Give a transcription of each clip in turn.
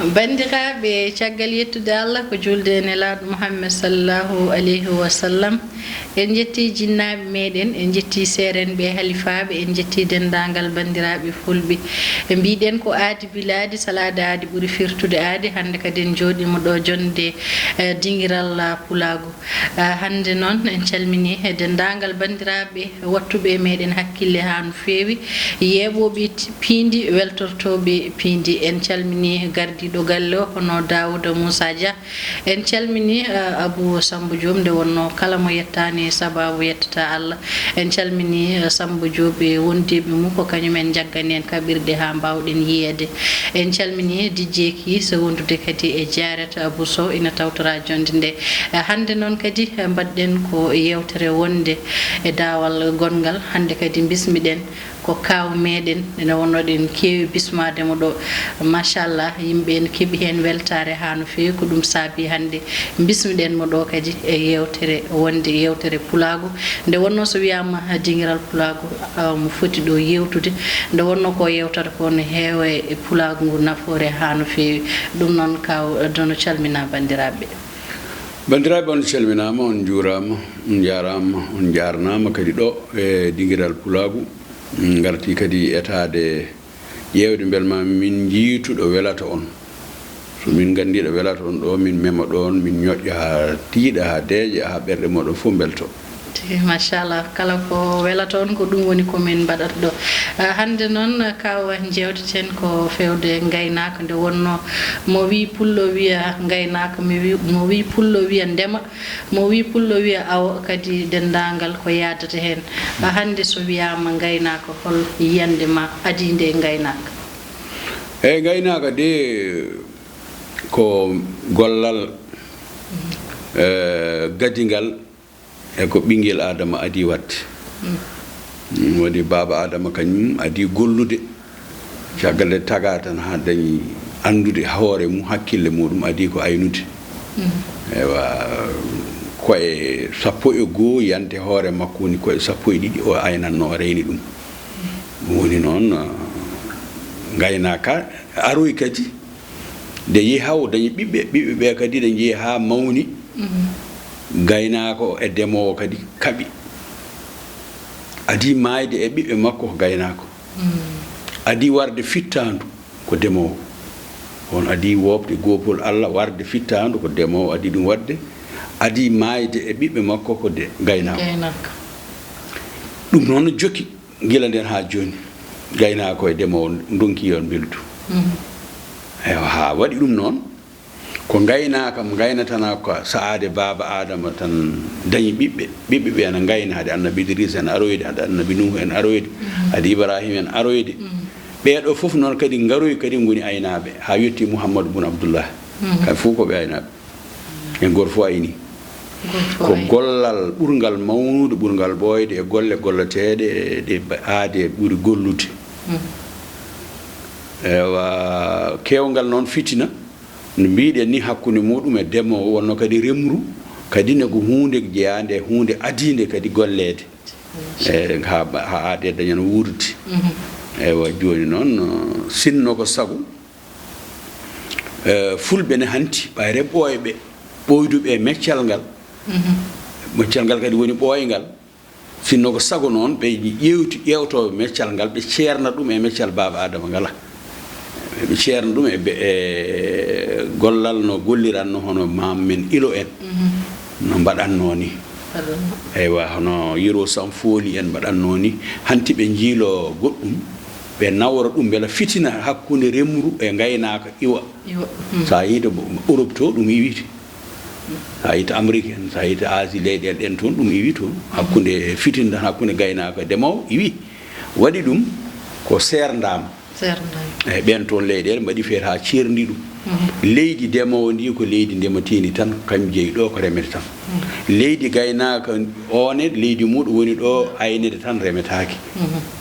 bandiraɓe caggal yettude Allah ko julde nelaɗo Muhammad sallallahu alayhi wa sallam en jetti jinnaɓe meɗen en jetti serenɓe halifaɓe en jetti dendagal bandiraɓe fulɓe e mbiɗen ko aadi biladi salade aadi ɓuuri firtude aadi hande kadi en joɗima ɗo jonde dingiral pulago hande noon en calmini dendagal bandiraɓe wattuɓe meɗen hakkille ha no fewi yeɓoɓe piindi weltortoɓe piindi en calmini gardiɗo galle o hono Dawouda Moussa Dia en calmini Abou Samba Diop nde wonno kala mo yettani sababu yettata Allah en calmini Samba Diop e wondiɓe mum ko kañumen jaggani en kaɓirɗe ha mbawɗen yiyede en calmini DJ Ki so wondude kadi e jarata Abou Sow ina tawtora jonde nde hande noon kadi mbaɗɗen ko yewtere wonde e dawal gongal hande kadi bismiɗen ko kaw meɗen ene wonnoɗen keewi bismademo ɗo machallah yimɓe ne keeɓi hen weltare ha no fewi ko ɗum saabi hande bismiɗen mo ɗo kadi e yewtere wonde yewtere pulago nde wonno so wiyama dingiral pulago mo foti ɗo yewtude nde wonno ko yewtata ko no heewa e pulago ngu nafoore ha no fewi ɗum noon kaw dono calmina bandiraɓe on calminama on juurama on jarama on jarnama kadi ɗo e dingiral pulago garti kadi etade yewde belma min jiituɗo welata on so min gandiɗo welata on ɗo min mema ɗon min ñoƴƴa ha tiiɗa ha deeƴa ha ɓerɗe moɗon fof belto machallah kala ko welata on ko ɗum woni komin mbaɗata ɗo hande noon kaw jewteten ko fewde gaynaka nde wonno mo wi pullo wiya gaynaka mo wi pullo wiya ndema mo wi pullo wiya awa kadi dendagal ko yadata hen hande so wiyama gaynaka hol yiyande ma adinde e gaynaka eyyi gaynaka de ko gollal gaddigal e ko ɓinguel adama adi watte woni baba adama kañum adi gollude caggal taga tan ha dañi andude hoore mum hakkille muɗum adi ko aynude ewa koye 12 yante hoore makko woni koye 12 o aynanno o reyni ɗum woni noon gaynaka aroy kadi nde yeehi haw dañi ɓiɓɓe ɓe kadi ɗe jeehi ha mawni gaynako e demowo kadi kaɓi adi mayde e ɓiɓɓe makko ko gaynako adi warde fittandu ko demowo on adi wobde gopol Allah warde fittandu ko demowo adi ɗum wadde adi mayde e ɓiɓɓe makko ko gaynako ɗum noon jokki gila nden ha joni gaynako e demowo donki yon beldu ewa ha waɗi ɗum noon ko gaynaka mo gaynatana ko saade baba adama tan dañi ɓiɓɓe ɓe ene gayna hade annabi Idrissa en aroyde hade annabi Nuhu en aroyde hade Ibrahima en aroyde ɓeɗo fof noon kadi garoy kadi goni aynaɓe ha yetti Mouhamadou boun Abdoullah kamɓe fof koɓe aynaɓe en goto fof ayni ko gollal ɓurgal mawnude ɓurgal ɓoyde e golle golleteɗe ɗe aade ɓuuri gollude ewa kewgal noon fitina no mbiɗen ni hakkude muɗum e demowo wonno kadi remru kadi ne ko hunde jeyande hunde adinde kadi gollede ha aade dañan wurde ewa joni noon sinno ko sago fulɓe ne hanti ɓayre ɓooyɓe ɓoyduɓe meccal ngal kadi woni ɓooyngal sinno ko sago noon ɓe ƴewtoɓe meccal ngal ɓe ceerna ɗum e meccal baba adama ngala ɓe ceerna ɗum e gollal no golliranno hono mam men ilo en no mbaɗanno ni eywa hono yiro sam fooli en mbaɗanno ni hanti ɓe jiilo goɗɗum ɓe nawra ɗum beela fitina hakkude remru e gaynaka iwa sa yiide Europe to ɗum iwite sa yiita Amérique en sa yiita Asie leyɗele ɗen toon ɗum iwi toon hakkude fitinda hakkude gaynaka demowo iwi waɗi ɗum ko serdama eyyi ɓen toon leyɗele mbaɗi feere ha ceerdi ɗum leydi demowo ndi ko leydi ndematindi tan kañum jeeyi ɗo ko remete tan leydi gaynaka one leydi muɗum woni ɗo aynede tan remetaki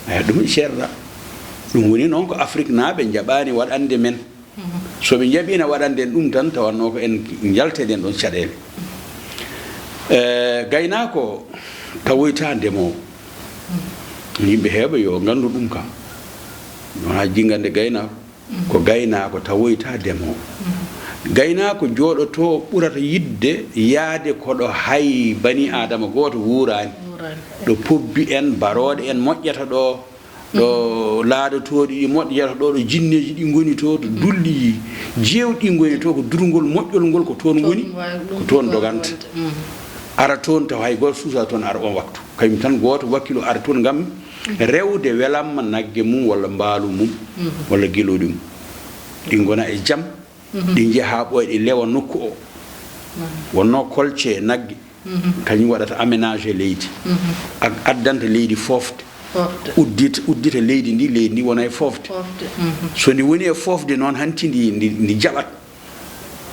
eyyi ɗum ceerda ɗum woni noon ko Afrique naaɓe jaɓani waɗande men soɓe jaɓino waɗande en ɗum tan tawanno ko en jalteɗen ɗon caɗele gaynako tawoyta ndemowo yimɓe heeɓa yo gandu ɗum kam non ha jingande gaynako ko gaynako tawoyta demowo gaynako jooɗoto ɓurata yidde yaade koɗo hay bani adama goto wuurani ɗo pobbi en baroɗe en moƴƴata ɗo laaɗotoɗi ɗi moƴƴata ɗo jinneji ɗi goni to to dulli jewɗi goni to ko durgol moƴƴol ngol ko toon goni ko toon doganta ara toon taw hay goto suusa toon ara on waktu kañum tan goto wakkilo ara toon gam rewde welamma nagge mum walla mbaalu mum walla gueloɗi mum ɗi gona e jaam ɗi jeeha ɓoye ɗi lewa nokku o wonno kolce nagge kañum waɗata aménagé leydi addanta leydi fofde uddita leydi ndi wona e fofde so ndi woni e fofde noon hanti ndi jaɓat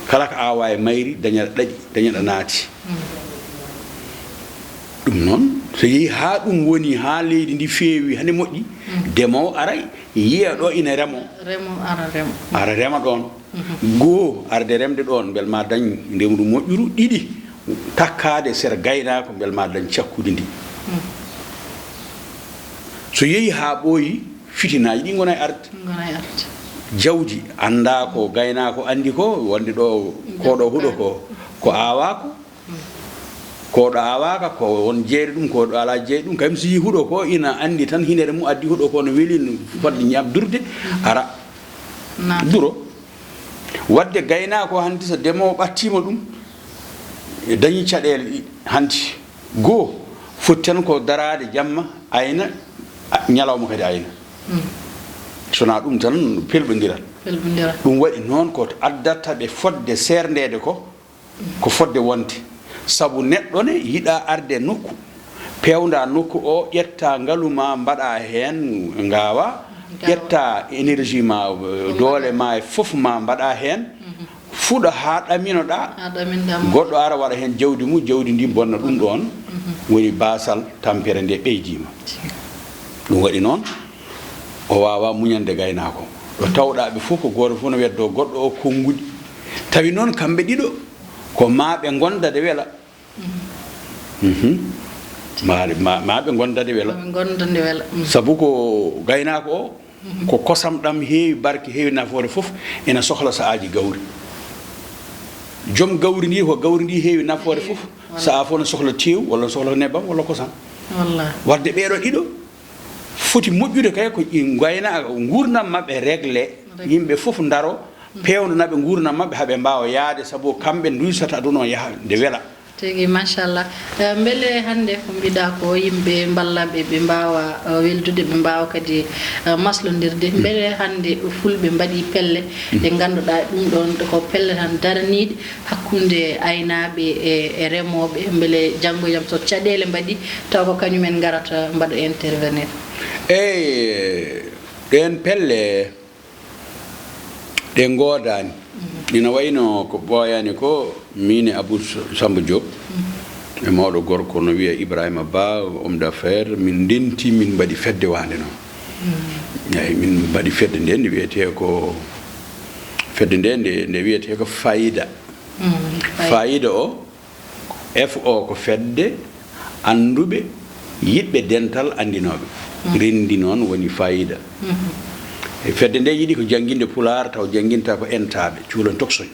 kala ko awa e mayri dañaɗa ɗaɗi dañaɗa naati ɗum noon so yeehi ha ɗum woni ha leydi ndi feewi hande moƴƴi demowo aray yiya ɗo ina remo ara rema ɗon goo arde remde ɗon bel ma dañ ndemru moƴƴuru ɗiɗi takkade sera gaynako bel ma dañ cakkude ndi so yeehi ha ɓooyi fitinaji ɗi gona e arde jawdi anda ko gaynako andi ko wonde ɗo koɗo huuɗo ko awako koɗo awaka ko won jeeri ɗum koɗo ala jeeri ɗum kam so yi huuɗo ko ina andi tan hinere mum addi huuɗo ko no weeli no fodde ñam durde ara duro wadde gaynako hanti so demowo ɓattima ɗum dañi caɗele hanti goo foti tan ko darade jamma ayna ñalawma kadi ayna sona ɗum tan pelɓodiral ɗum waɗi noon ko addata ɓe fodde serdede ko fodde wonde sabu neɗɗo ne yiɗa arde nokku pewda nokku o ƴetta ngaluma mbaɗa hen ngawa ƴetta énergie ma doole ma e fof ma mbaɗa hen fuɗa ha ɗaminoɗa goɗɗo ara waɗa hen jawdi mum jawdi ndi bonna ɗum ɗon woni basal tampere nde ɓeydima ɗum waɗi noon o wawa muñande gaynako ɗo tawɗaɓe fof ko goto fof no weddo goɗɗo o konguɗi tawi noon kamɓe ɗiɗo ko maɓe gondade weela maɓe gondade weela sabu ko gaynako o ko kosam ɗam heewi barke heewi nafoore fof ena sohla saaji gawri joom gawri ndi ko gawri ndi heewi nafoore fof saa fof ne sohla tew walla sohla nebbam walla kosam wadde ɓeeɗo ɗiɗo foti moƴƴude kay ko gaynaka gurdam mabɓe réglé yimɓe fof daro pewdonaɓe gurdam mabɓe haaɓe mbawa yaade sabu kamɓe duysata aduna o yaaha nde weela tigi machallah beele hande ko mbiɗa ko yimɓe ballaɓe ɓe mbawa weldude ɓe mbawa kadi maslodirde beele hande fulɓe mbaɗi pelle ɗe ganduɗa ɗum ɗon ko pelle tan daraniɗe hakkude aynaɓe e remoɓe beele janggo e jaam so caɗele mbaɗi taw ko kañumen garata mbaɗa intervenir eyyi ɗen pelle ɗe godani ina wayno ko ɓooyani ko min e Abou Samba Diop e mawɗo gorko no wiya Ibrahima Ba homme d'affaires min ndenti min mbaɗi fedde wande noon eyyi min mbaɗi fedde nde nde wiyete ko fedde nde wiyete ko fayida fayida o FO ko fedde anduɓe yiɗɓe dental andinoɓe rendi noon woni fayida e fedde nde yiɗi ko jangguinde pulaar taw jangguinta ko entaɓe cuulan toksoñ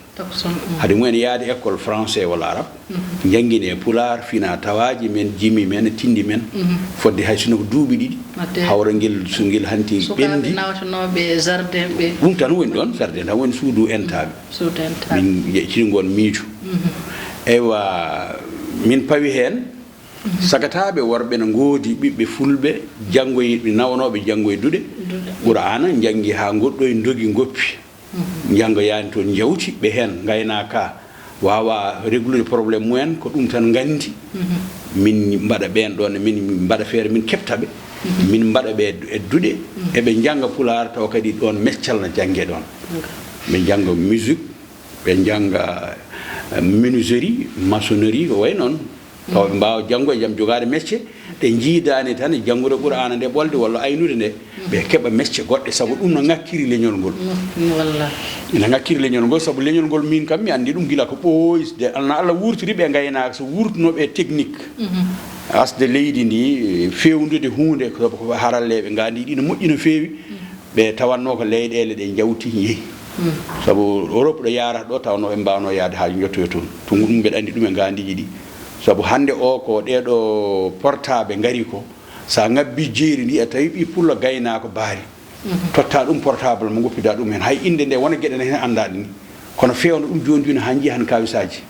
haade mumen yaade école français walla arabe jangguine e pulaar fina tawaji men jimi men tindi men fodde hay sino ko duuɓi ɗiɗi hawra guel so guel hanti ɓendi nawtanoɓe jardin ɓe ɗum tan woni ɗon jardin tan woni suudu entaɓe min yecciri gon miijo eywa min pawi hen sagataɓe worɓe no goodi ɓiɓɓe fulɓe janggoyiɓe nawnoɓe janggoye Qur'ana jangi ha goɗɗo dogi goppi jangoyani toon jawti ɓe hen gaynaka wawa réglude probléme mumen ko ɗum tan gandi min mbaɗa ɓen ɗon min mbaɗa feere min keftaɓe min mbaɗa ɓe eddude eɓe janga pulaar taw kadi ɗon meccal no jangge ɗon ɓe janga musique ɓe janga menuiserie maçonnerie ko way noon taw ɓe mbawa janggo e jaam jogade métier ɗe jiidani tan janggude Qur'ana nde ɓolde walla aynude nde ɓe keeɓa métier goɗɗe saabu ɗum no ngakkiri leñol ngol ina ngakkiri leñol ngol saabu leñol ngol min kam mi andi ɗum gila ko ɓoysde no Allah wurtori ɓe gaynaka so wurtunoɓe technique asde leydi ndi fewnude hunde ko haralleɓe gandi ɗi no moƴƴi no feewi ɓe tawanno ko leyɗele ɗe jawti yeehi sabu Europe ɗo yarata ɗo tawno ɓe mbawno yaade ha jottoyo toon to ɗum mbeɗa andi ɗum e gandiji ɗi sabu hande o ko ɗeɗo portable ngari ko sa ngabbi jeeri ndi a tawi ɓi pulla gaynako baari totta ɗum portable mo goppida ɗum hen hay inde nde wona gueɗe hen andaɗe ni kono fewno ɗum joni joni ha jiiya han kawisaji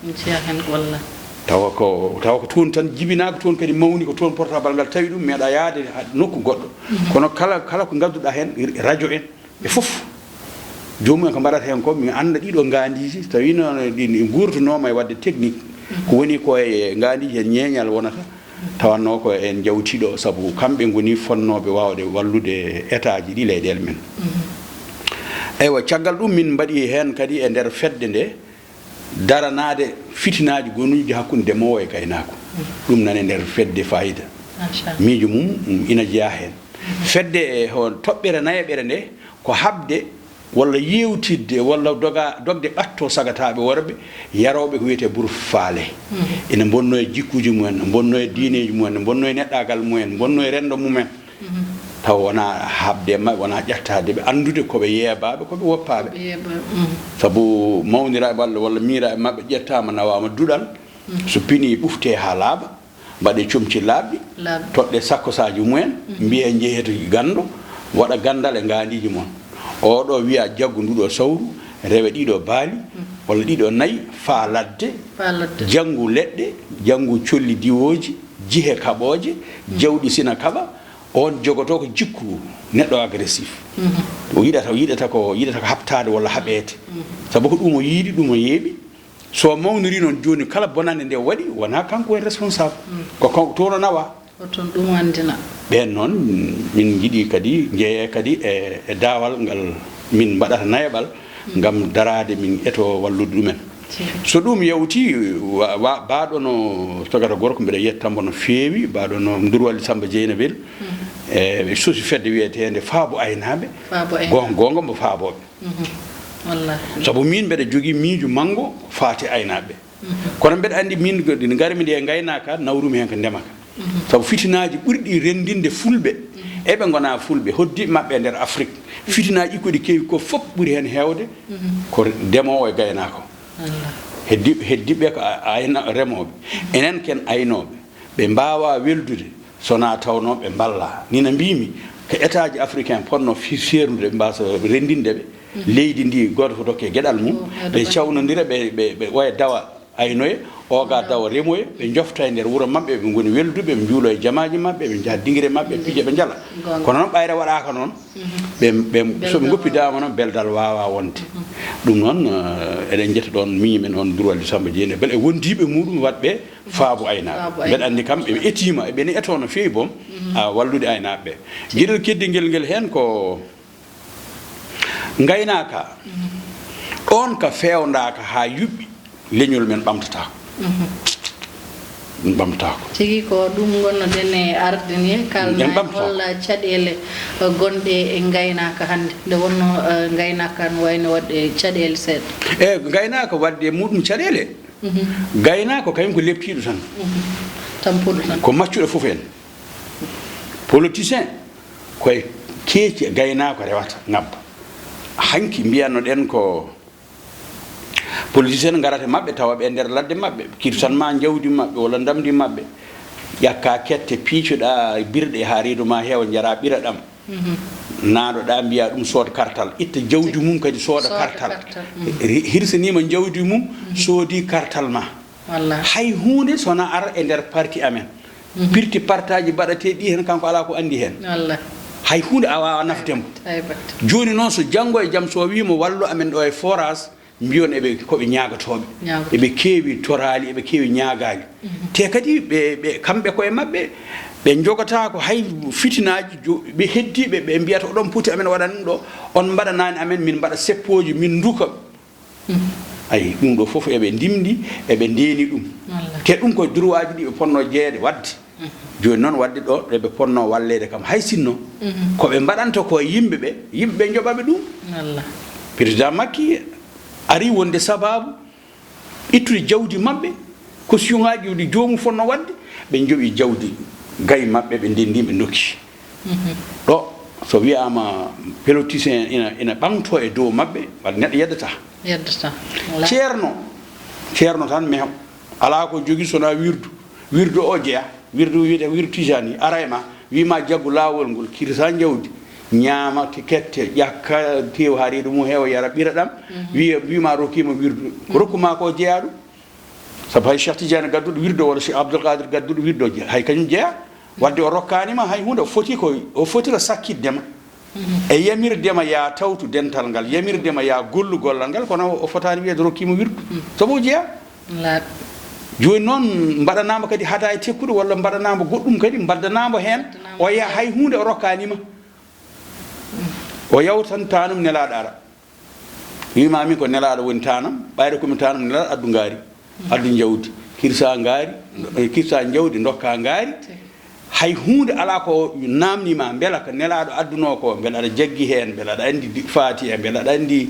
tawa ko toon tan jibinaka toon kadi mawni ko toon portable ngal tawi ɗum meeɗa yaade nokku goɗɗo kono kala ko gadduɗa hen radio en e foof jomumen ko mbaɗata hen ko mi anda ɗiɗo gandiji tawi noon ɗi gurtunoma e wadde technique ko woni ko e gandiji hen ñeeñal wonata tawanno ko en jawtiɗo saabu kamɓe goni fonnoɓe wawde wallude état ji ɗi leyɗele men eywa caggal ɗum min mbaɗi hen kadi e nder fedde nde daranade fitinaji gonuji hakkude ndemowo e gaynako ɗum nane nder fedde fayida miijo mum ina jeeya hen fedde e hon toɓɓere nayeɓere nde ko habde walla yewtidde walla dogde ɓatto sagataɓe worɓe yaroɓe ko wiyete bourse faale ene bonno e jikkuji mumen ne bonno e diineji mumen ne bonno e neɗɗagal mumen bonno e rendo mumen taw wona habde mabɓe wona ƴettade ɓe andude koɓe yeebaɓe koɓe woppaɓe saabu mawniraɓe walla miiraɓe mabɓe ƴettama nawama duɗal so pini ɓufte ha laaɓa mbaɗe comci laaɓɗi toɗɗe sakkosaji mumen mbiye jeeheto gando waɗa gandal e gandiji moon oɗo wiya jaggu nduɗo sawru rewe ɗiɗo baali walla ɗiɗo nayyi fa ladde janggu leɗɗe janggu colli diwoji jihe kaɓoje jawɗi sina kaɓa on jogoto ko jikku neɗɗo agressif o yiɗata ko habtade walla haɓete saabu ko ɗum o yiiɗi ɗum o yeeɓi so mawniri noon joni kala bonande nde waɗi wona kanko en responsable ko toon o nawa oton ɗum andina ɓen noon min jiiɗi kadi jeeye kadi e daawal ngal min mbaɗata nayaɓal ngam darade min eto wallude ɗumen so ɗum yawti baɗo no togata gorko mbiɗa yettambo no feewi baɗo no Ndurwalli Samba Dieynabel e sosi fedde wiyetede faabo aynaɓe gonga mbo faaboɓe saabu min mbeɗa jogui miijo manggo faati aynaɓe kono mbeɗa andi min garmi nde e gaynaka nawrumi hen ko ndemaka saabu fitinaji ɓurɗi rendinde fulɓe eɓe gona fulɓe hoddiɓe mabɓe e nder Afrique fitinaji ikkoɗi keewi ko fof ɓuuri hen hewde ko ndemowo e gaynako heddiɓe ko remoɓe enen ken aynoɓe ɓe mbawa weldude sona tawno ɓe balla nina mbimi ko état ji africain ponno seerude ɓe mbasa rendinde ɓe leydi ndi goto ko dokke gueɗal mum ɓe cawnodira ɓe oya dawa aynoye oga dawa remoye ɓe jofta e nder wuuro mabɓe ɓe goni welduɓe ɓe juulo e jamaji mabɓe ɓe jaha dinguire mabɓe ɓe piija ɓe jala kono noon ɓayre waɗaka noon soɓe goppidama noon beldal wawa wonde ɗum noon eɗen jetta ɗon miñimen on Ndurwalli Samba Dieynabel e wondiɓe muɗum watɓe faabo aynaɓe mbeɗa andi kam ɓe etima ɓene eto no fewi boom wallude aynaɓe gueɗel keddingel ngel hen ko gaynaka ɗon ka fewnaka ha yuɓɓi leñol men ɓamtatako ɗum ɓamtatako tigi ko ɗum gonnoɗen e arde ni kalna holla caɗele gonɗe e gaynaka hande nde wonno gaynaka no wayno wadde caɗele seeɗa e gaynaka wadde muɗum caɗele gaynako kañum ko leptiɗo tan tampuɗo tan ko maccuɗo foof en politicien koye keeci gaynako rewata ngabba hanki mbiyannoɗen ko politicien garate mabɓe tawa ɓe nder ladde mabɓe kirtanma jawdi mabɓe walla damdi mabɓe ƴakka kette piicoɗa birɗe ha reedu ma heewa jara ɓira ɗam naaɗoɗa mbiya ɗum sooda kartal itta jawdi mum kadi sooda kartal hirsanima jawdi mum soodi kartal ma hay hunde sona ara e nder parti amen pirti partaji mbaɗate ɗi hen kanko ala ko andi hen hay hunde a wawa nafdemo joni noon so janggo e jaam so wimo wallu amen ɗo e forage mbiyon eɓe koɓe ñagatoɓe eɓe keewi torali eɓe keewi ñagali te kadi ɓe kamɓe koye mabɓe ɓe jogata ko hay fitinaji ɓe heddiɓe ɓe mbiyata oɗon poti amen waɗan ɗum ɗo on mbaɗanani amen min mbaɗa seppoji min duka ayi ɗum ɗo foof eɓe ndimdi eɓe ndeeni ɗum te ɗum ko droit ji ɗi ɓe ponno jeeyede wadde joni noon wadde ɗo ɗeɓe ponno wallede kam hay sinno koɓe mbaɗanta ko yimɓeɓe joɓaɓe ɗum président Macky ari wonde sababu ittude jawdi mabɓe caution ngaji ɗi jomum fonno wadde ɓe jooɓi jawdi gayi mabɓe ɓe ndendima ɓe dokki ɗo so wi'ama piloticien ina ɓamto e dow maɓɓe wadde neɗɗo yeddata ceerno tan mew ala ko jogui sona wirdu o jeeya wirdu wiyete wirdu tijani ara e ma wima jaggu lawol ngol kirsa jawdi ñaama kette ƴakka tew ha reedu mum heewa yara ɓira ɗam wima rokkima wirdu ko rokkuma ko jeeya ɗum sabu hay Cheikh Tidiane gadduɗo wirdo walla Cheikh Abdoul Qadir gadduɗo wirdo hay kañum jeeya wadde o rokkanima hay hunde o foti ko sakkiddema e yamirdema ya tawtu dental ngal yamirdema ya gollu gollal ngal kono o fotani wiyede rokkima wirdu sabu jeeya joni noon mbaɗanama kadi hada e tekkude walla mbaɗanama goɗɗum kadi mbaddanama hen o ya hay hunde o rokkanima o yawtan tanum nelaɗo ara wimami ko nelaɗo woni tanam ɓayde komi tanum nelaɗo addu ngaari addu jawdi kirsa jawdi dokka ngaari hay hunde ala ko namnima beela ko nelaɗo adduno ko beela aɗa jaggi hen beela aɗa andi faati e beela aɗa andi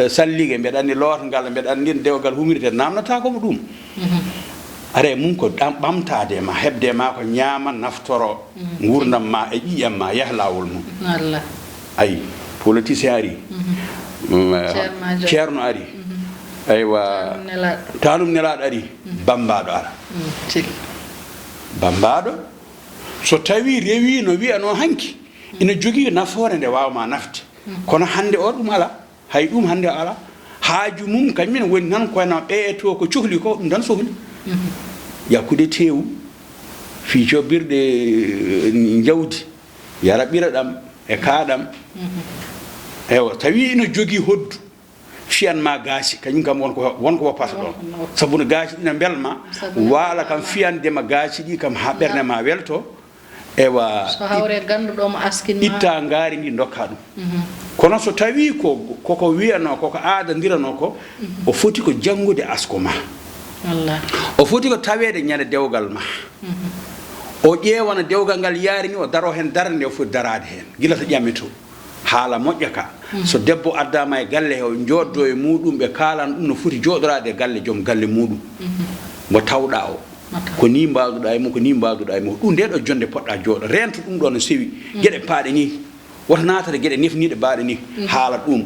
salligue mbeɗa andi lootangal mbeɗa andi dewgal humirte namnata komo ɗum are mum ko ɓamtade ma hebde ma ko ñaama naftoro gurdam ma e ƴiƴam ma yaha lawol mum ayi politicien ari ceerno ari aywa tanum nelaɗo ari bambaɗo ara bambaɗo so tawi rewi no wiyano hanki ina jogui nafoore nde wawma nafde kono hande o ɗum ala hay ɗum hande o ala haaju mum kañumen woni tan kono ɓeeto ko cohli ko ɗum tan sohli yakkude tewu fi joɓɓirɗe jawdi yara ɓira ɗam e kaaɗam ewa tawi ina jogui hoddu fiyanma gaasi kañum kam wonko woppata ɗon sabu no gaasi ɗina belma waala kam fiyandema gaasi ɗi kam ha ɓerde ma welto ewa itta ngaari ndi dokka ɗum kono so tawi koko wiyano koko aadandirano ko o foti ko janngude asko ma o foti ko tawede ñande dewgal ma o ƴeewana dewgal ngal yaari ni o daro hen darde o foti darade hen gila to ƴamito haala moƴƴa ka so debbo addama e galle o joddo e muɗum ɓe kalan ɗum no foti joɗorade e galle joom galle muɗum mo tawɗa o ko ni mbawduɗa e mum ko ni mbawduɗa e mum ɗum nde ɗo jonde poɗɗa jooɗo rento ɗum ɗo no sewi gueɗe paaɗe ni woto natata gueɗe nefniɗe baaɗe ni haala ɗum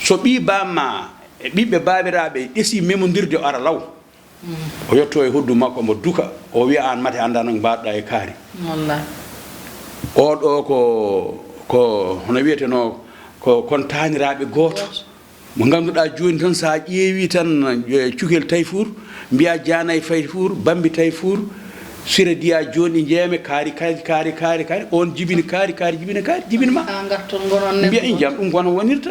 so ɓi bamma e ɓiɓɓe babiraɓe ɗeesi memodirde o ara law o yetto e hoddu makko mo duka o wiya an mate anda no mbaɗɗa e kaari oɗo ko hono wiyeteno ko kon taniraɓe goto mo ganduɗa joni tan sa ƴeewi tan cukel Tayfour mbiya Dianay Tayfour Bambi Tayfour Sira Diya joni jeeme kaari on jibini kaari jibini ma mbiya in jam ɗum wona wonirta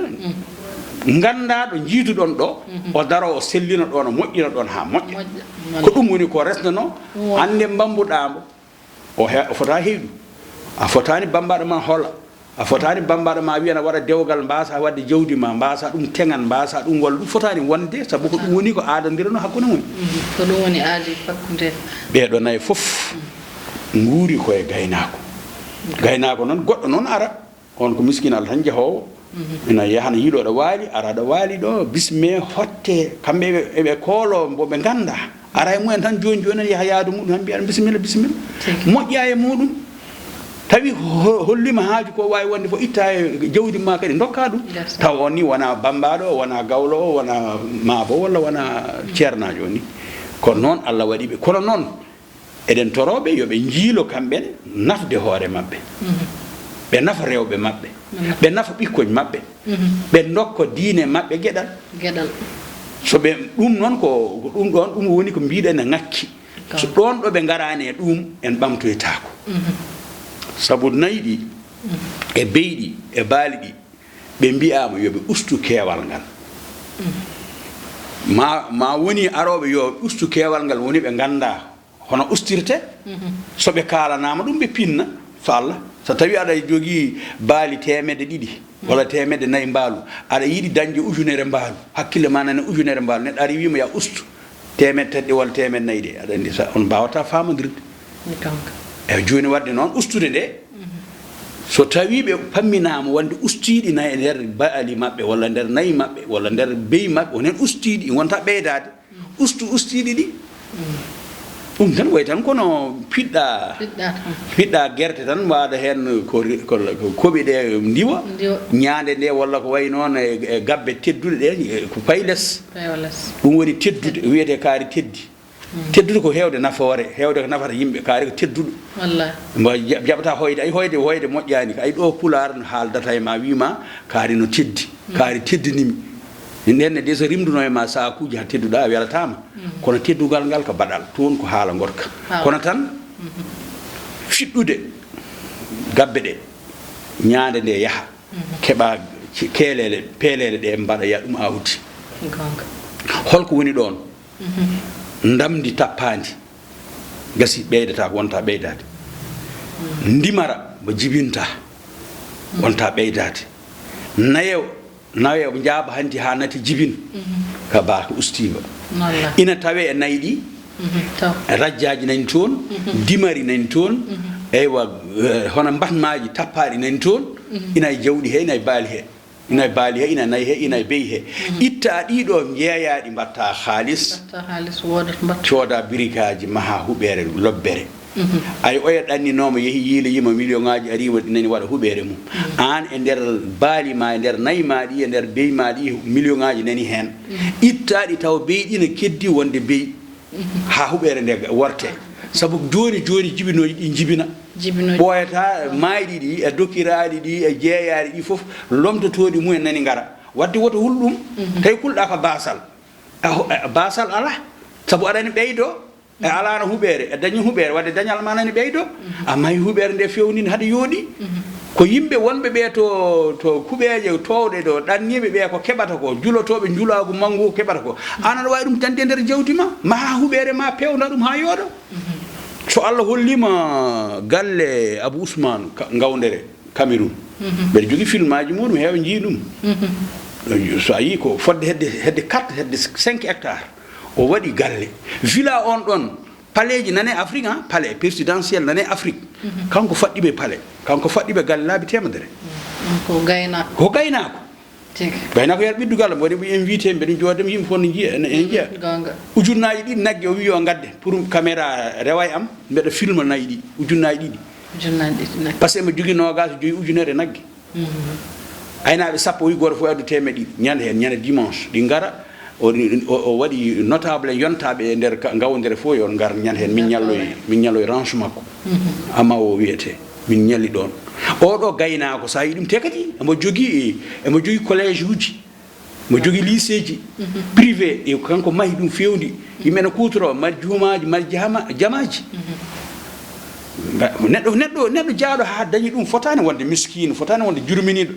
ganda ɗo jiiduɗon ɗo o daro o sellina ɗon o moƴƴina ɗon ha moƴƴa ko ɗum woni ko resnano hande mbambuɗamo o fota heyɗu a fotani bambaɗo ma holla a fotani bambaɗo ma wiyana waɗa dewgal mbasa wadde jawdi ma mbasa ɗum tegan mbasa ɗum walla ɗum fotani wonde saabu ko ɗum woni ko aadandirano hakkude mum ko ɗum woni aadi fakkude ɓeɗo nayyi foof nguuri koye gaynako noon goɗɗo noon ara on ko miskinal tan jeehowo ina yahana yiiɗo ɗo waali ara ɗo waali ɗo bisme hotte kamɓe eɓe koolo mboɓe ganda ara e mumen tan joni en yaha yaadu muɗum tan mbiyaɗa bisimilla moƴƴa e muɗum tawi hollima haaju ko wawi wonde fo itta e jawdi ma kadi dokka ɗum taw on ni wona bambaɗo o wona gawlo o wona maabo walla wona ceernajo ni kono noon Allah waɗiɓe kono noon eɗen toroɓe yoɓe jiilo kamɓene nafde hoore mabɓe ɓe nafa rewɓe mabɓe ɓe nafa ɓikkoñ mabɓe ɓe dokko diine mabɓe gueɗal so ɓe ɗum noon ko ɗum ɗon ɗum woni ko mbiɗen e ngakki so ɗon ɗo ɓe garani e ɗum en ɓamtoytako sabu nayi ɗi e beyɗi e baali ɗi ɓe mbiyama yoɓe ustu keewal ngal ma woni aroɓe yo ustu keewal ngal woni ɓe ganda hono ustirte so ɓe kalanama ɗum ɓe pinna so Allah so tawi aɗa jogui baali 200 walla 200 mbaalu aɗa yiiɗi dañde ujunere mbaalu hakkille ma nane ujunere mbaalu neɗɗo ari wima ya ustu 100 walla 400 ɗe aɗa andi sa on mbawata famadirde e joni wadde noon ustude nde so tawi ɓe pamminama wonde ustiɗi nayi e nder baali mabɓe walla nder nayi mabɓe walla nder beyi mabɓe wonen ustiɗi wonta ɓeydade ustiɗi ɗi tan way tan kono piɗɗa gerte tan waɗa hen ko koɓe ɗe ndiwa ñaande nde walla ko way noon e gabbe tedduɗe ɗe ko payles ɗum woni teddude wiyete kaari teddi teddude ko hewde nafoore hewde ko nafata yimɓe kaari ko tedduɗo mbo jaɓata hoyde ay hoyde moƴƴani ay ɗo pulaar haaldata e ma wima kaari no teddi kaari teddinimi nden de so rimduno e ma sakuji ha tedduɗa a welatama kono teddugal ngal ko baɗal toon ko haala gorka kono tan fiɗɗude gabbe ɗe ñaande nde yaaha keɓa keelele peelele ɗe mbaɗa ya ɗum awdi holko woni ɗon ndamdi tappandi gasi ɓeydata ko wonta ɓeydade ndimara mo jibinta wonta ɓeydade nayew jaaba hanti ha nati jibin ka ba ko ustima ina tawe e nayi ɗi rajjaji nani toon dimari nani toon eywa hono mbatmaji tappaɗi nani toon ina e jawɗi he ina e baali he ina nayi he ina e beyi he itta ɗiɗo jeeyaɗi mbatta halis cooda birikaji maha huɓere lobbere ay oya ɗanninoma yeehi yiila yima million ngaji ariwa nani waɗa huɓere mum an e nder baali ma e nder nayi ma ɗi e nder beyi ma ɗi million ngaji nani hen ittaɗi taw beyɗi ne keddi wonde beyi ha huɓere nde worte saabu joni jibinoji ɗi jibina ɓoyata mayɗi ɗi e dokkiraɗi ɗi e jeeyaɗi ɗi foof lomtotoɗi mumen nani gara wadde woto hulɗum tawi kulɗa ko basal ala saabu aɗani ɓeydo e alano huɓere e dañi huɓere wadde dañal ma nani ɓeydo amma huɓere nde fewnini haɗa yooɗi ko yimɓe wonɓe ɓe to kuɓeje towɗe ɗo ɗanniɓe ɓe ko keɓata ko julotoɓe julagu manggu keɓata ko an aɗa wawi ɗum dande e nder jawdi ma ha huɓere ma pewna ɗum ha yooɗo so Allah hollima galle Abou Ousmane gawdere Cameroun ɓeɗa jogui film aji muɗum heewa jii ɗum so a yi ko fodde hedde 4 hedde 5 hectares o waɗi galle villa on ɗon palais ji nane Afrique palais présidentiel nane Afrique kanko faɗɗiɓe palais kanko faɗɗiɓe galle laabi temedere ko gaynako gaynako yaɗa ɓiddugal mboɗe ɓe invité mbeɗa joodemi yimɓe fof ne jiiya en jiiya ujunnaji ɗiɗi naggue o wi yo gadde pour caméra rewa e am mbeɗa filma nayyi ɗi ujunnaji ɗiɗi par ce que mi jogui nogas joyi ujunere naggue aynaɓe sappo wi goto fof addu temeɗe ɗiɗi ñande hen ñande dimanche ɗi gara o waɗi notable yontaɓe e nder gawdere fof yon gar ñande hen min ñalloye range makko ama o wiyete min ñalli ɗon oɗo gaynako sa yi ɗum te kadi emo jogui collége uji mo jogui lycée ji privé e kanko mahi ɗum fewndi yimɓene kutoro mari juumaji mari jamaji neɗɗo jaaɗo ha dañi ɗum fotani wonde miskino fotani wonde jurminiɗo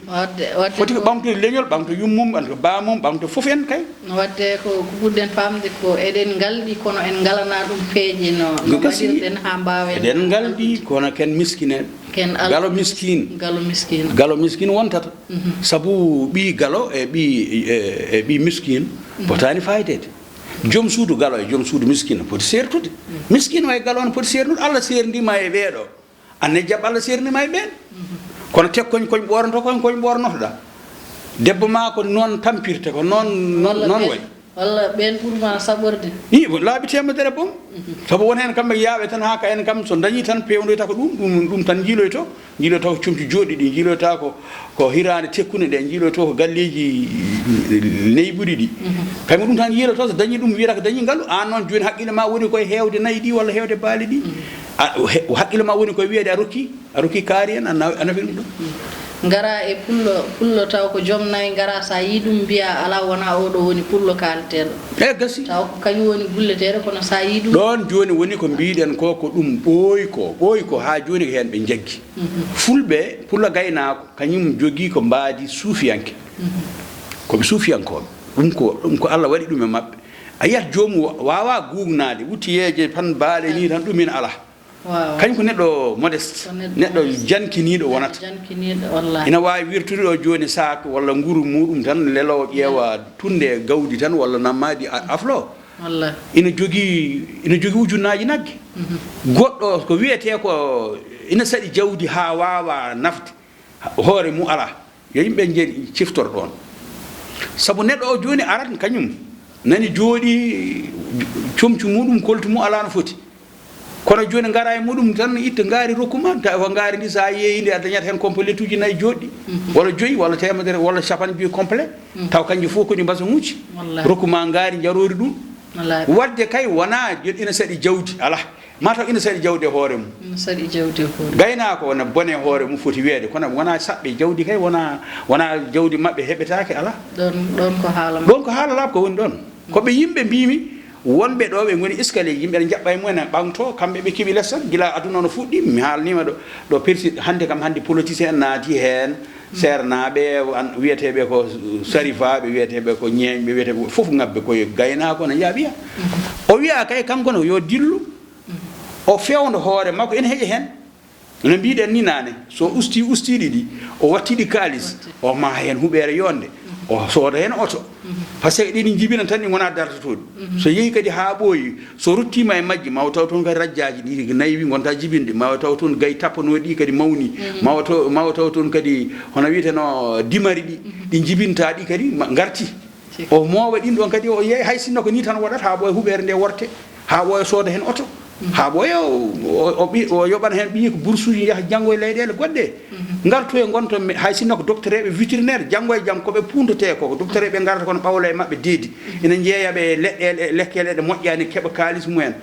foti ko ɓamtude leñol ɓamto yummum ɓamto bamum ɓamto foof en kay wadde ko ɓurɗen famde ko eɗen galɗi kono en galana ɗum peeje no waɗirɗen ha mbawen eɗen galɗi kono ken miskineɓe galo miskin wontata saabu ɓi galo e ɓi miskin potani fayidede joom suudu galo e joom suudu miskina poti sertude miskino e galo ne poti sertude Allah serdima e ɓeeɗo anne jaɓ Allah serdima e ɓen kono tek koñ ɓornoto koñ ɓornotoɗa debbo ma ko noon tampirte ko noon way walla ɓen ɓurma saɓorde i laaɓi temedere boom saabu won hen kamɓe yaaɓe tan ha ka en kam so dañi tan pewnoyta ko ɗum tan jiiloyto ko comci jooɗi ɗi jiiloyta ko hirande tekkune ɗe jiiloyto ko galleji neyɓuɗi ɗi kaymo ɗum tan yiiloto so dañi ɗum wiyata ko dañi ngaalu an noon joni haqqille ma woni koye hewde nayyi ɗi walla hewde baali ɗi haqqille ma woni koye wiyede a rokki kaari en a nafiri ɗum gara e pullo taw ko joom nayi gara sa yi ɗum mbiya ala wona oɗo woni pullo kaleteɗo gasi taw ko kañum woni gulleteɗo kono sa yi ɗum ɗon joni woni ko mbiɗen ko ɗum ɓooyi ko ha joni ko hen ɓe jaggi fulɓe pulla gaynako kañum jogui ko mbaadi suufiyanke koɓe suufiyankoɓe ɗum ko Allah waɗi ɗum e mabɓe a yiyat jomum wawa gugnade wuttiyeje tan baale ni tan ɗumin ala kañum ko neɗɗo modeste neɗɗo jankiniɗo wonata ina wawi wirtude ɗo joni sac walla nguru muɗum tan lelowo ƴeewa tunde gawdi tan walla nammadi aflo ina jogui ujunnaji naggue goɗɗo ko wiyete ko ina saɗi jawdi ha wawa nafde hoore mu ala yo yimɓe jeeɗi ciftor ɗon saabu neɗɗo o joni arat kañum nani jooɗi comci muɗum koltu mu ala no foti kono joni ngara e muɗum tan itta ngaari rokkuma taw ko ngaari ndi sa yeeyinde a dañat hen complet uji nayyi joɗɗi walla 5 walla temedere walla capanɗe joyi complet taw kanji fof koni mbasaŋuji rokkuma ngaari jarori ɗum wadde kay wona ina saɗi jawdi ala mataw ina saɗi jawdi e hoore mum gaynako wona bone hoore mum foti weede kono wona saɓɓe jawdi kay wona jawdi mabɓe heɓetake ala ɗon ko haalala ko woni ɗon koɓe yimɓe mbimi wonɓe ɗo ɓe goni escalier yimɓe ɗe jaɓɓa e mumen ɓanto kamɓe ɓe keeɓi less tan gila aduna no fuɗɗi mi haalnima ɗo persi hande kam hande politicien en naati hen sernaɓe wiyeteɓe ko sarifaɓe wiyeteɓe ko ñeeñɓe wiyeteɓe foof ngabbe koye gaynako no jaaɓiya o wiya kay kanko no yo dillu o fewndo hoore makko ene heeƴa hen no mbiɗen ni nane so ustiɗi ɗi o wattiɗi kalis o ma hen huɓere yonde o sooda hen oto par ce que ɗiɗi jibina tan ɗi gona dartatoɗi so yeehi kadi ha ɓooyi so ruttima e majji mawa taw toon kadi raddiaji ɗi nayyi gonta jibinde mawa taw toon gayi tappanoɗi ɗi kadi mawni mawa taw toon kadi hono wiyeteno dimari ɗi jibinta ɗi kadi garti o moowa ɗin ɗon kadi o yeeyi hay sinno ko ni tan waɗata ha ɓooya huɓere nde worte ha ɓooya sooda hen oto ha ɓooya o yoɓana hen ɓiyi ko boursuji yaha janggo e leyɗele goɗɗe gartu e gonto hay sinno ko docteur eɓe vétérinaire janggo e jaam koɓe pundote ko docteur eɓe garata kono ɓawla e mabɓe deedi ina jeeyaɓe leɗɗele lekkele ɗe moƴƴani keeɓa kalis mumen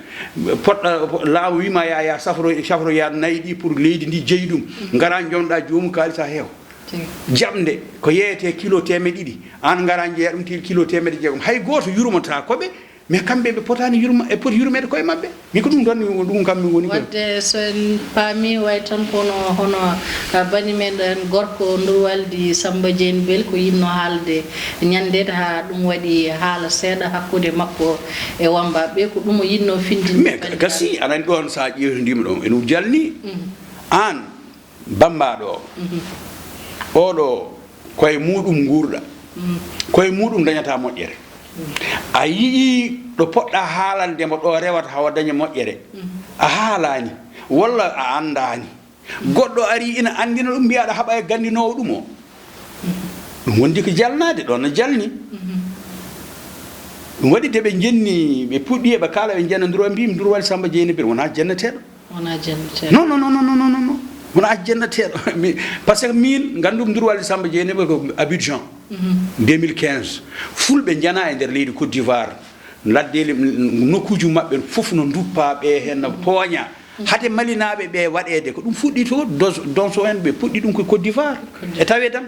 poɗɗa laamu wima ya safro ya nayyi ɗi pour leydi ndi jeeyi ɗum gara jonɗa jomum kalis ha heewa jamde ko yeyete kilo 200 an gara jeeya ɗum kilo 160 hay goto yurmota koɓe mais kamɓe ɓe potani yurma e poti yurmede koye mabɓe mi ko ɗum ɗon ɗum kam mi woni wadde so en paami way tan hono bani meɗen gorko ndurwaldi Samba Dieng Bel ko yinno haalde ñandede ha ɗum waɗi haala seeɗa hakkude makko e wambaɓe ko ɗum o yinno findinde mais gasi anani ɗon sa ƴewtodima ɗon ene jalni an bambaɗo oɗo koye muɗum guurɗa koye muɗum dañata moƴƴere a yii ɗo poɗɗa haalandemo ɗo rewata hawa daña moƴƴere a haalani walla a andani goɗɗo ari ina andina ɗum mbiyaɗa haɓa e gandinowo ɗum o ɗum wondi ko jalnade ɗon no jalni ɗum waɗi de ɓe jenni ɓe puɗɗi eɓe kaala ɓe jannodiro mbimi Durwali Samba Dieng Bel wona jannateɗo non wona jannateɗo par ce que min gandum Durwali Samba Dieng Bel ko Abidjan 2015 fulɓe jana e nder leydi Côte d'Ivoire laddeli nokkuji mabɓe fof no duppa ɓe hen no tooña hade malinaɓe ɓe waɗede ko ɗum fuɗɗi to donso en ɓe puɗɗi ɗum ko Côte d'Ivoire e tawe tan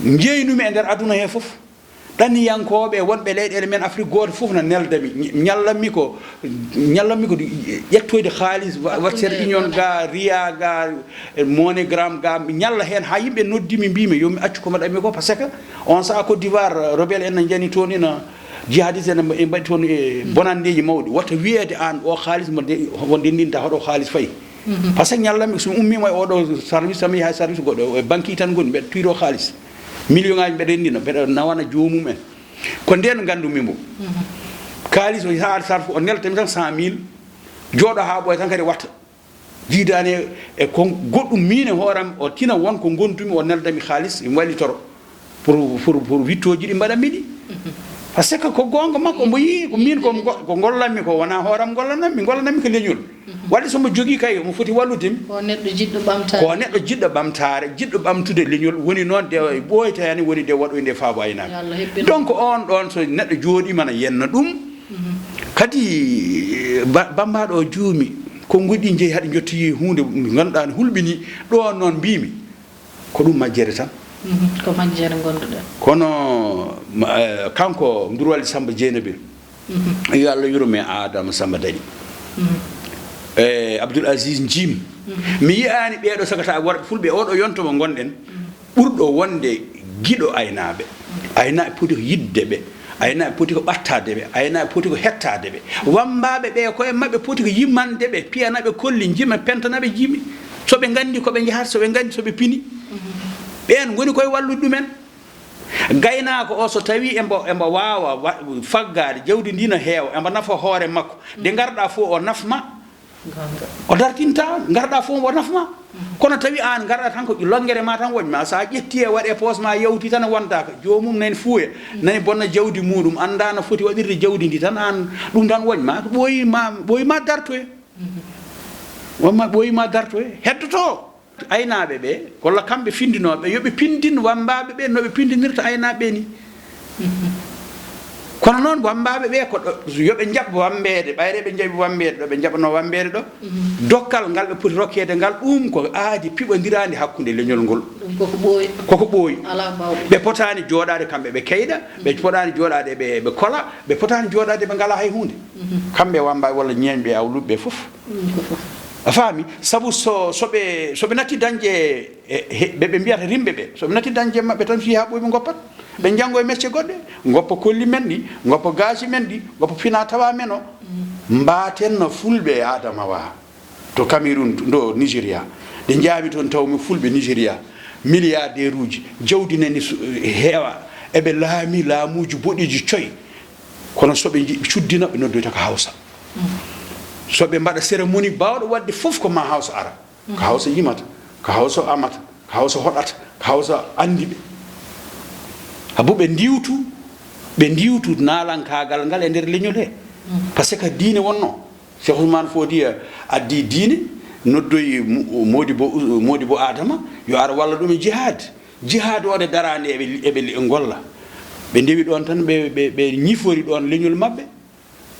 jeeynumi e nder aduna he fof ɗanniyankoɓe wonɓe leyɗele men Afrique goto fof no neldami ñallanmi ko ƴettoyde haalis wattere union ga ria ga monogramme ga ñalla hen ha yimɓe noddimi mbimi yomi accu ko mbaɗami ko par ce que on saaha Côte d'Ivoire rebelle en jani toon ina jihadiste en e mbaɗi toon e bonandeji mawɗi watta wiyede an o haalis mo ndendinta hoɗo haalis fayi par ce que ñallami so ummima e oɗo service tan mi yaha service goɗɗo e banque tan goni mbeɗa tuyro haalis million ngaji mbeɗa rendina mbeɗa nawana jomum en ko nden gandumi mbo kalis o ha sarf o neltami tan 100 000 jooɗo ha ɓoya tan kadi watta jidani e ko goɗɗum min e hooram o tina won ko gontumi o neldami haalis mi wallitoro pour wittoji ɗi mbaɗa miɗi par ce que ko gonga makko mbo yii ko min ko gollanmi ko wona hooram gollanami ko leñol wadde somo jogui kay mo foti walludemi ko neɗɗo jiɗɗo ɓamtare jiɗɗo ɓamtude leñol woni noon de ɓoytani woni de waɗoyde faabo aynaɓe donc on ɗon so neɗɗo jooɗima na yenna ɗum kadi bambaɗo o juumi ko goɗɗi jeeyi haɗe jottoyi hunde ganduɗa ne hulɓini ɗo noon mbimi ko ɗum majjere tan ko majjere gonduɗen kono kanko Durwali Samba Dieng Bel yo Allah yurme Adama Samba Daɗi Abdoul Aziz Jim mi yiyani ɓeɗo sagata worɓe fulɓe oɗo yonto mo gonɗen ɓurɗo wonde giɗo aynaɓe poti ko yidde ɓe aynaɓe poti ko ɓattade ɓe aynaɓe poti ko hettade ɓe wambaɓe ɓe koye mabɓe poti ko yimmande ɓe piyanaɓe kolli jima pentanaɓe jimi soɓe gandi koɓe jahata soɓe gandi soɓe pini ɓen goni koye wallude ɗumen gaynako o so tawi embo wawa faggade jawdi ndi no heewa embo nafa hoore makko nde garɗa fof o nafma o dartinta garɗa fof o nafma kono tawi an garɗa tan ko longere ma tan woñma sa ƴetti e waɗe poos ma yawti tan wondaka jomum nani fuuya nani bonna jawdi muɗum anda no foti waɗirde jawdi ndi tan an ɗum tan woñma ɓoyima dartoye wamma ɓoyima darto e heddoto aynaɓe ɓe walla kamɓe findinoɓe yoɓe pindin wambaɓe ɓe noɓe pindinirta aynaɓe ni kono noon wambaɓe ɓe ko yoɓe jaɓ wambede ɓayre ɓe jaɓi wambede ɗo ɓe jaɓano wambede ɗo dokkal ngal ɓe poti rokkede ngal ɗum ko aadi piɓodirandi hakkude leñol ngol koko ɓooyi ɓe potani joɗade kamɓe ɓe keyɗa ɓe potani joɗade ɓe kola ɓe potani joɗade ɓe ngala hay hunde kamɓe wambaɓe walla ñeñɓe awluɓe foof a faami sabu soɓe natti dañde ɓe mbiyata rimɓe ɓe soɓe natti dañde maɓɓe tan fi ha ɓoyi ɓe goppat ɓe janggo e métier goɗɗe goppa kolli men ɗi goppa gasi men ɗi goppa fina tawa men o mbaten no fulɓe adamawa to Cameroun ndo Nigéria ɗe jaami toon tawmi fulɓe Nigéria milliardaire uji jawdi nani heewa eɓe laami laamuji boɗiji coyi kono soɓe cuddina ɓe noddoyta ko hawsa soɓe mbaɗa cérémonie bawɗo wadde fof ko ma hawsa ara ko hawsa yimata ko hawsa amata ko hawsa hoɗata ko hawsa andiɓe habu ɓe ndiwtu nalankagal ngal e nder leñol he par ce que diine wonno Cheikh Ousmane Fodi addi diine noddoyi modi bo adama yo ara walla ɗum e jihad o de darande eɓe golla ɓe ndewi ɗon tan ɓe ñifori ɗon leñol mabɓe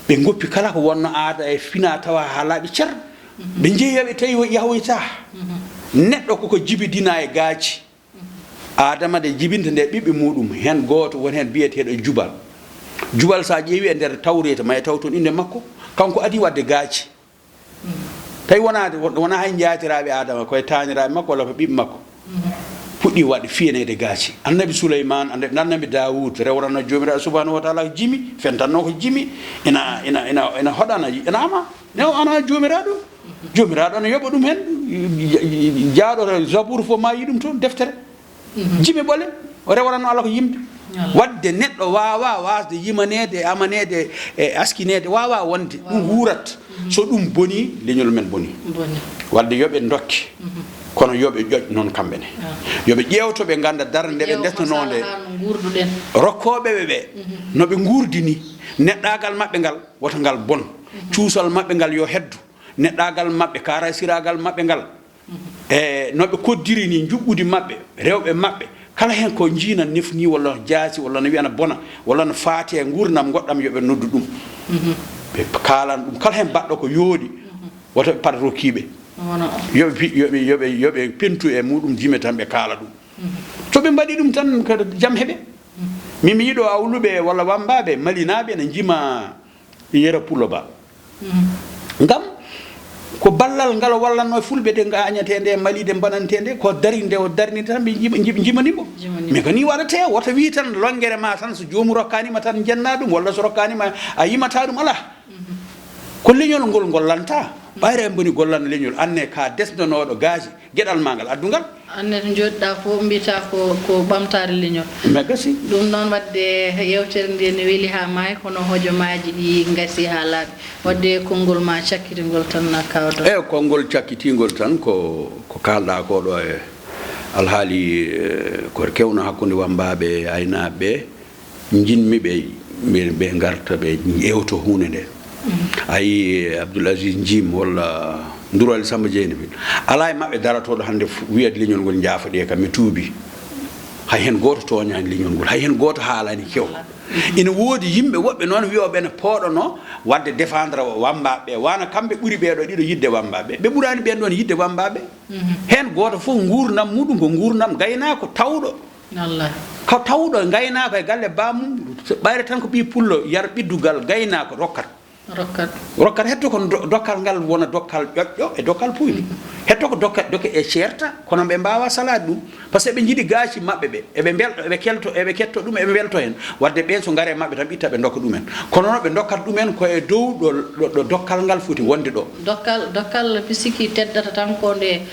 ɓe goppi kala ko wonno aada e fina tawa ha laaɓi cer ɓe jeeyoɓe tawi yahoyta neɗɗo koko jibidina e gaaci adama de jibinta nde ɓiɓɓe muɗum hen goto won hen biyeteɗo jubal sa ƴeewi e nder tawreta ma e taw toon inde makko kanko adi wadde gaaci tawi wona hay jaatiraɓe adama koye tañiraɓe makko walla ko ɓiɓɓe makko puɗɗi wadde fiyanede gaaci annabi Souleymane annabi Daoud rewrano jomiraɗo subhanahu wa taala ko jimi fentanno ko jimi ina hoɗana ina ama ana jomiraɗo ne yoɓa ɗum hen jaaɗo zabour fo ma yi ɗum toon deftere jimi ɓole o rewrano Allah ko yimde wadde neɗɗo wawa wasde yimanede amanede e askinede wawa wonde ɗum wurat so ɗum boni leñol men boni wadde yoɓe dokke kono yoɓe ƴoƴ noon kamɓene yoɓe ƴewto ɓe ganda darde nde ɓe ndesnonode rokkoɓeɓe ɓe noɓe gurdini neɗɗagal maɓɓe ngal woto ngal bon cuusal maɓɓe ngal yo heddu neɗɗagal maɓɓe karasiragal maɓɓe ngal e noɓe koddiri ni juɓɓudi maɓɓe rewɓe maɓɓe kala hen ko jiina nefni walla jaasi walla no wiyana bona walla no faati e gurdam goɗɗam yoɓe noddu ɗum ɓe kalan ɗum kala hen mbaɗɗo ko yooɗi woto ɓe pat rokkiɓe yoɓe pentu e muɗum jime tan ɓe kaala ɗum so ɓe mbaɗi ɗum tan ko jaam heɓe mimi yiɗo awluɓe walla wambaɓe malinaɓe ne jima yera pullo ba ngam ko ballal ngal wallanno fulɓe de gañatede malide mbanantede ko darinde o darnide tan ɓe jimanimo mais ko ni waɗate woto wi tan longere ma tan so jomum rokkanima tan jenna ɗum walla so rokkanima a yimata ɗum ala ko leñol ngol gollanta ɓayre en boni gollanno leñol anne ka desnonoɗo gaaji gueɗal ma ngal addungal anne to joɗɗa fof mbiyata ko ɓamtare leñol mais gasi ɗum noon wadde yewtere nde ne weeli ha maayi kono hojomaji ɗi gasi ha laaɓi wadde konngol ma cakkitingol tan kawdo e konngol cakkitingol tan ko kalɗa ko ɗo e alhaali ko kewno hakkude wambaɓe aynaɓe jinmiɓe ɓe garta ɓe ƴewto hunde nde ayi Abdoul Aziz Jim walla Ndurali Samba Dieyni ala e maɓɓe daratoɗo hande wiyade leñol ngol jaafoɗe kam mi tuubi hay hen goto toñani leñol ngol hay hen goto haalani kew ina woodi yimɓe woɓɓe noon wiyoɓe ne pooɗono wadde défendre wambaɓe wana kamɓe ɓuuri ɓeɗo ɗiɗo yidde wambaɓe ɓe ɓurani ɓen ɗon yidde wambaɓe hen goto fof gurdam muɗum ko gurdam gaynako tawɗo ko tawɗo gaynako e galle bamum ɓayre tan ko ɓi pullo yar ɓiddugal gaynako rokkat hetto ko dokkal ngal wona dokkal ƴoƴƴo e dokkal puyɗo hetto ko dokke e ceerta kono ɓe mbawa salade ɗum par ce que ɓe jiiɗi gaaci maɓɓe ɓe eɓe ketto ɗum eɓe welto hen wadde ɓen so gaare maɓɓe tan ɓitta ɓe dokka ɗumen kono noon ɓe dokkata ɗumen koye dow ɗo dokkal ngal foti wonde ɗo dokkal pisiki teddata tan ko nde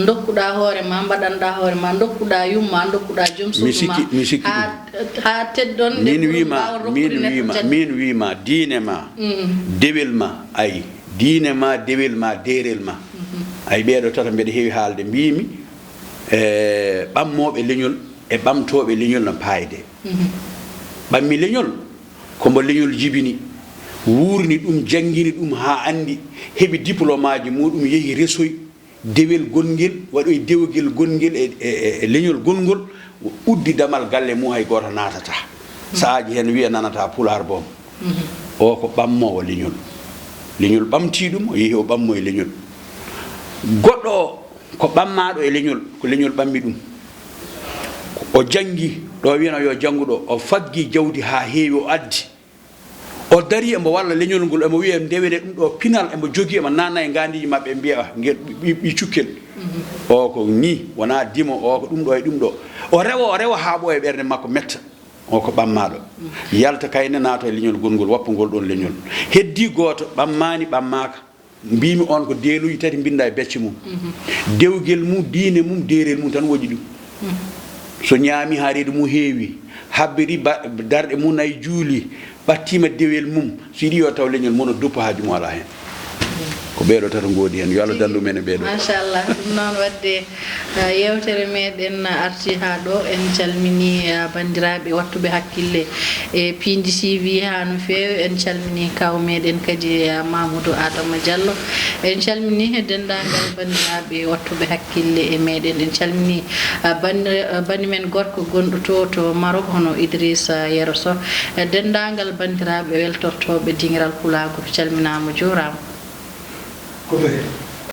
dokkuɗa hoore ma mbaɗanɗa hoore ma dokkuɗa yumma dokkuɗa joom suuduma ha teddon min wima diine ma dewel ma ayi diine ma dewel ma derel ma ay ɓeeɗo tata mbeɗa heewi haalde mbimi e ɓammoɓe leñol e ɓamtoɓe leñol no paayde ɓammi leñol kombo leñol jibini wuurni ɗum jangini ɗum ha andi heɓi diplôme aji muɗum yeehi resoy dewel gongel waɗoy dewgel gongel e leñol gongol uddi damal galle mum hay goto natata saaji hen wiya nanata pulaar boom o ko ɓammowo leñol ɓamti ɗum o yeehi o ɓammo e leñol goɗɗo o ko ɓammaɗo e leñol ko leñol ɓammi ɗum o jangi ɗo wiyano yo janguɗo o faggi jawdi ha heewi o addi o dari embo walla leñol ngol emo wiya ndewede ɗum ɗo pinal emo jogui emo nanna e gandiji mabɓe mbiya ngel ɓi cukkel o ko ni wona dimo o ko ɗum ɗo e ɗum ɗo o rewa ha ɓooya ɓerde makko metta o ko ɓammaɗo yalta kayne naato e leñol gongol wappa ngol ɗon leñol heddi goto ɓammani ɓammaka mbimi on ko deeluji tati binda e becce mum dewgel mum diine mum derel mum tan woɗi ɗum so ñaami ha reedu mum heewi habbiri darɗe mum nayi juuli ɓattima dewel mum so yiɗi yo taw leñol mono duppa haaju mum ala hen ko ɓeeɗo tata ngoodi hen yo Allah dandu men e ɓeeɗo machallah ɗum noon wadde yewtere meɗen arti ha ɗo en calmini bandiraɓe wattuɓe hakkille e Piindi TV ha no feewi en calmini kaw meɗen kadi Mamoudou Adama Diallo en calmini dendagal bandiraɓe wattuɓe hakkille e meɗen en calmini bani men gorko gonɗo to Maroc hono Idrissa Yero Sow dendagal bandiraɓe weltortoɓe dingiral pulago calminama juurama. Fulbe